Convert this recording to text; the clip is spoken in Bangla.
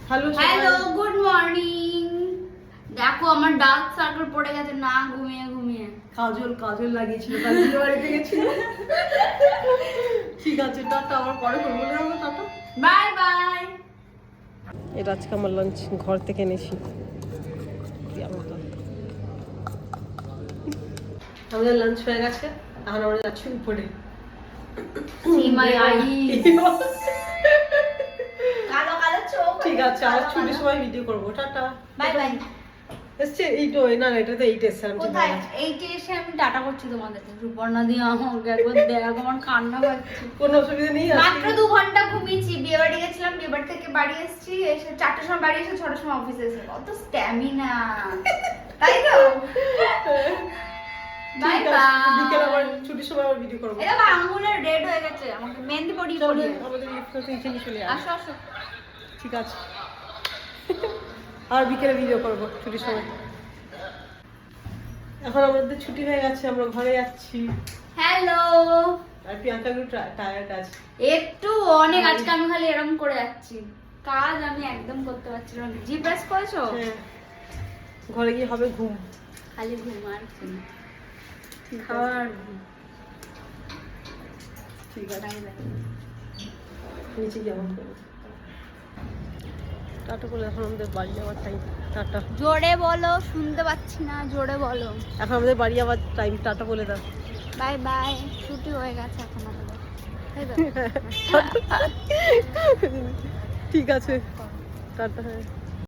Hello good morning. দেখো আমার ডার্ক সার্কেল পড়ে গেছে না ঘুমিয়ে ঘুমিয়ে। কাজল লাগিয়েছিল তার বিয়ে বাড়িতে গেছিল। ঠিক আছে টাটা, আমার পরে ফোন বলে দেবো টাটা বাই বাই। এটা আজকে আমার লাঞ্চ ঘর থেকে এনেছি। আমাদের লাঞ্চ হয়ে গেছে, এখন আমরা যাচ্ছি উপরে। কালো কালো চোখ। ঠিক আছে, আর ছুটির সময় ভিডিও করবো। Tata bye bye. এসছে এইটো, না এটা তো এইট এসছে। কোথায় এইটে এসে আমি টাটা করছি তোমাদেরকে। সুপর্ণা দিয়ে আমাকে একবার দেখো, আমার কান্না পাচ্ছে। কোনো অসুবিধা নেই। মাত্র 2 ঘন্টা ঘুমিয়েছি, বিয়ে বাড়ি গেছিলাম, বিয়ে বাড়ি থেকে বাড়ি এসেছি, এসে 4টার সময় বাড়ি এসে 6টার সময় অফিসে এসে কত স্ট্যামিনা, তাই তো। Bye bye. বিকেল আবার ছুটির সময় আবার ভিডিও করবো। এটা আঙ্গুলের রেড হয়ে গেছে, আমাকে মেহেন্দি পরিয়ে পরিয়ে। আমাদের লিফটে এখানে চলে আসো আসো। ঠিক আছে, আর বিকেলে ভিডিও করবো ছুটির সময়। এখন আমাদের ছুটি হয়ে গেছে, আমরা ঘরে যাচ্ছি। হ্যালো। আর প্রিয়াঙ্কা একটু টায়ার্ড আছে একটু, অনেক। আজকে আমি খালি এরকম করে যাচ্ছি, কাজ আমি একদম করতে পারছিলাম না। জি প্রেস করেছো? হ্যাঁ, ঘরে গিয়ে হবে ঘুম, খালি ঘুম আর খাওয়ার ঘুম। ঠিক আছে, বাই বাই। নিচে গিয়ে আমার করবো। টাটা বলে এখন আমাদের বাড়ি যাওয়ার টাইম। টাটা। জোরে বলো, শুনতে পাচ্ছি না, জোরে বলো। এখন আমাদের বাড়ি যাওয়ার টাইম। টাটা বলে দাও। Bye bye. ছুটি হয়ে গেছে এখন আমাদের, তাই তো? ঠিক আছে, টাটা। হ্যাঁ।